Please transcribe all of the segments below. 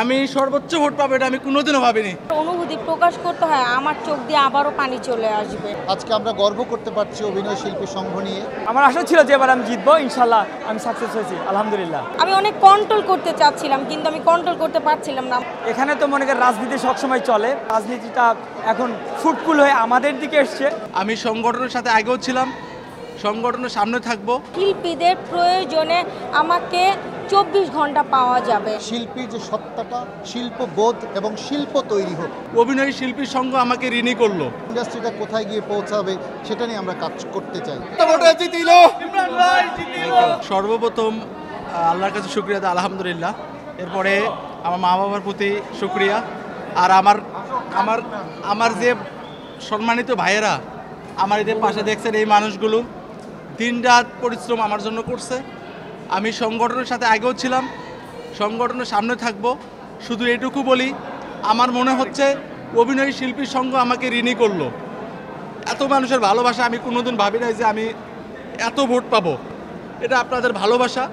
আমি সর্বোচ্চ ভোট পাবো এটা আমি কোনোদিনও ভাবিনি। অনুভূতি প্রকাশ করতে হয়, আমার চোখ দিয়ে আবারও পানি চলে আসবে। আজকে আমরা গর্ব করতে পারছি অভিনয় শিল্পী সংঘ নিয়ে। আমার আশা ছিল যে এবার আমি জিতবো, ইনশাল্লাহ আমি সাকসেস হয়েছি, আলহামদুলিল্লাহ। আমি অনেক কন্ট্রোল করতে চাচ্ছিলাম, কিন্তু আমি কন্ট্রোল করতে পারছিলাম না। এখানে তো মনে করেন রাজনীতি সবসময় চলে, রাজনীতিটা এখন ফুটফুল হয়ে আমাদের দিকে এসছে। আমি সংগঠনের সাথে আগেও ছিলাম, সংগঠনের সামনে থাকবো। শিল্পীদের প্রয়োজনে আমাকে 24 ঘন্টা পাওয়া যাবে। শিল্পীর যে সত্তাটা, শিল্পবোধ এবং শিল্প তৈরি হোক। অভিনয় শিল্পী সংঘ আমাকে ঋণী করলো। ইন্ডাস্ট্রিটা কোথায় গিয়ে পৌঁছাবে সেটা নিয়ে আমরা কাজ করতে চাই। সর্বপ্রথম আল্লাহর কাছে শুকরিয়া দেয় আলহামদুলিল্লাহ। এরপরে আমার মা বাবার প্রতি শুকরিয়া। আর আমার যে সম্মানিত ভাইয়েরা আমার এদের পাশে দেখছেন, এই মানুষগুলো দিনরাত পরিশ্রম আমার জন্য করছে। আমি সংগঠনের সাথে আগেও ছিলাম, সংগঠনের সামনে থাকবো। শুধু এটুকু বলি, আমার মনে হচ্ছে অভিনয় শিল্পী সংঘ আমাকে ঋণী করলো। এত মানুষের ভালোবাসা আমি কোনোদিন ভাবি নাই যে আমি এত ভোট পাবো। এটা আপনাদের ভালোবাসা,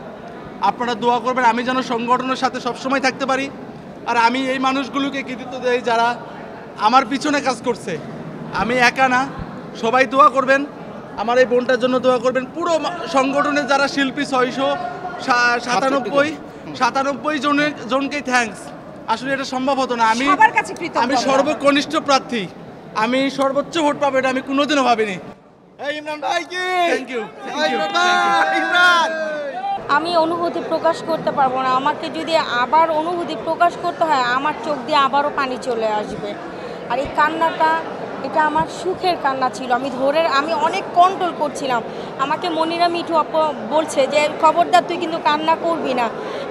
আপনারা দোয়া করবেন আমি যেন সংগঠনের সাথে সবসময় থাকতে পারি। আর আমি এই মানুষগুলোকে কৃতিত্ব দেই যারা আমার পিছনে কাজ করছে। আমি একা না, সবাই দোয়া করবেন, আমার এই বোনটার জন্য দোয়া করবেন। পুরো সংগঠনের যারা শিল্পী 697 জনকেই থ্যাঙ্কস। আসলে এটা সম্ভব হতো না। আমি সর্বকনিষ্ঠ প্রার্থী, আমি সর্বোচ্চ ভোট পাবো এটা আমি কোনোদিনও ভাবিনি। Thank you. আমি অনুভূতি প্রকাশ করতে পারবো না। আমাকে যদি আবার অনুভূতি প্রকাশ করতে হয়, আমার চোখ দিয়ে আবারও পানি চলে আসবে। আর এই কান্নাটা, এটা আমার সুখের কান্না ছিল। আমি অনেক কন্ট্রোল করছিলাম। আমাকে মনিরা মিঠু আপু বলছে যে খবরদার তুই কিন্তু কান্না করবি না।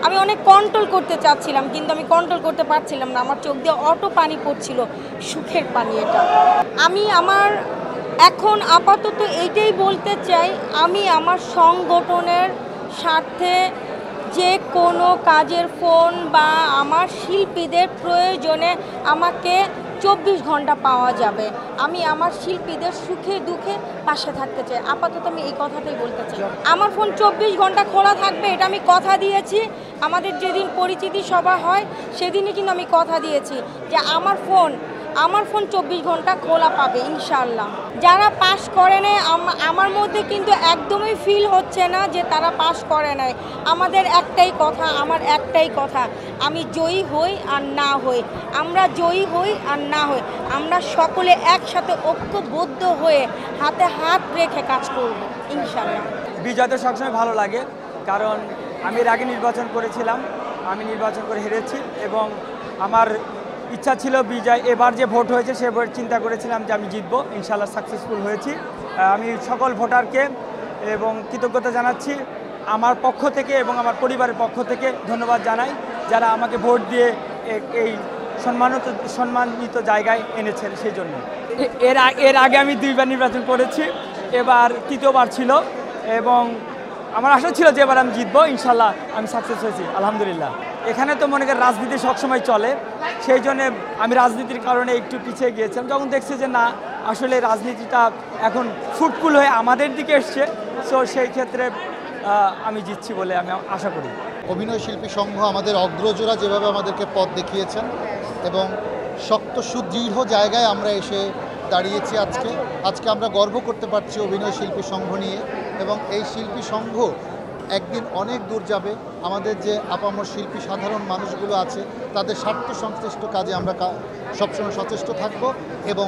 আমি অনেক কন্ট্রোল করতে চাচ্ছিলাম, কিন্তু আমি কন্ট্রোল করতে পারছিলাম না। আমার চোখ দিয়ে অটো পানি পড়ছিল, সুখের পানি এটা। আমি এখন আপাতত এইটাই বলতে চাই, আমি আমার সংগঠনের স্বার্থে যে কোনো কাজের ফোন বা আমার শিল্পীদের প্রয়োজনে আমাকে 24 ঘন্টা পাওয়া যাবে। আমি আমার শিল্পীদের সুখে দুঃখে পাশে থাকতে চাই। আপাতত আমি এই কথাটাই বলতে চাই। আমার ফোন 24 ঘন্টা খোলা থাকবে, এটা আমি কথা দিয়েছি। আমাদের যেদিন পরিচিতি সভা হয় সেদিনই কিন্তু আমি কথা দিয়েছি যে আমার ফোন 24 ঘন্টা খোলা পাবে ইনশাআল্লাহ। যারা পাস করে নাই, আমার মধ্যে কিন্তু একদমই ফিল হচ্ছে না যে তারা পাস করে নাই। আমার একটাই কথা, আমি জয়ী হই আর না হই, আমরা জয়ী হই আর না হই, আমরা সকলে একসাথে ঐক্যবদ্ধ হয়ে হাতে হাত রেখে কাজ করব ইনশাআল্লাহ। বিজয় তো সবসময় ভালো লাগে, কারণ আমি এর আগে নির্বাচন করেছিলাম, আমি নির্বাচন করে হেরেছি এবং আমার ইচ্ছা ছিল বিজয়, এবার যে ভোট হয়েছে সে ভোট চিন্তা করেছিলাম যে আমি জিতবো, ইনশাআল্লাহ সাকসেসফুল হয়েছি। আমি সকল ভোটারকে এবং কৃতজ্ঞতা জানাচ্ছি আমার পক্ষ থেকে এবং আমার পরিবারের পক্ষ থেকে ধন্যবাদ জানাই, যারা আমাকে ভোট দিয়ে এই সম্মানিত জায়গায় এনেছেন সেই জন্য। এর আগে আমি 2বার নির্বাচন করেছি, এবার 3য়বার ছিল এবং আমার আশা ছিল যে এবার আমি জিতবো, ইনশাল্লাহ আমি সাকসেস হয়েছি, আলহামদুলিল্লাহ। এখানে তো মনে করেন রাজনীতি সবসময় চলে, সেই জন্যে আমি রাজনীতির কারণে একটু পিছিয়ে গিয়েছিলাম। যখন দেখছি যে না, আসলে রাজনীতিটা এখন ফুটফুল হয়ে আমাদের দিকে এসছে, সো সেই ক্ষেত্রে আমি জিতছি বলে আমি আশা করি। অভিনয় শিল্পী সংঘ আমাদের অগ্রজরা যেভাবে আমাদেরকে পথ দেখিয়েছেন এবং শক্ত সুদৃঢ় জায়গায় আমরা এসে দাঁড়িয়েছি আজকে আমরা গর্ব করতে পারছি অভিনয় শিল্পী সংঘ নিয়ে। এবং এই শিল্পী সংঘ একদিন অনেক দূর যাবে। আমাদের যে আপামর শিল্পী সাধারণ মানুষগুলো আছে তাদের স্বার্থ সংশ্লিষ্ট কাজে আমরা সবসময় সচেষ্ট থাকব এবং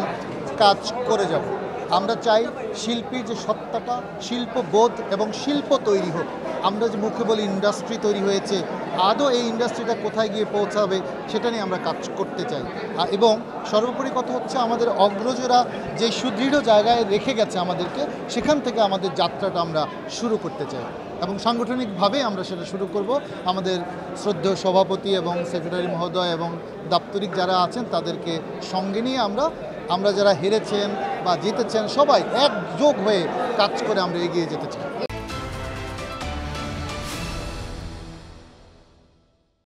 কাজ করে যাব। আমরা চাই শিল্পীর যে সত্তাটা, শিল্পবোধ এবং শিল্প তৈরি হোক। আমরা যে মুখে বলি ইন্ডাস্ট্রি তৈরি হয়েছে, আদৌ এই ইন্ডাস্ট্রিটা কোথায় গিয়ে পৌঁছাবে সেটা নিয়ে আমরা কাজ করতে চাই। এবং সর্বোপরি কথা হচ্ছে আমাদের অগ্রজরা যে সুদৃঢ় জায়গায় রেখে গেছে আমাদেরকে, সেখান থেকে আমাদের যাত্রাটা আমরা শুরু করতে চাই এবং সাংগঠনিকভাবে আমরা সেটা শুরু করব। আমাদের শ্রদ্ধেয় সভাপতি এবং সেক্রেটারি মহোদয় এবং দাপ্তরিক যারা আছেন তাদেরকে সঙ্গে নিয়ে আমরা যারা হেরেছেন বা জিতেছেন সবাই একযোগ হয়ে কাজ করে আমরা এগিয়ে যেতে চাই।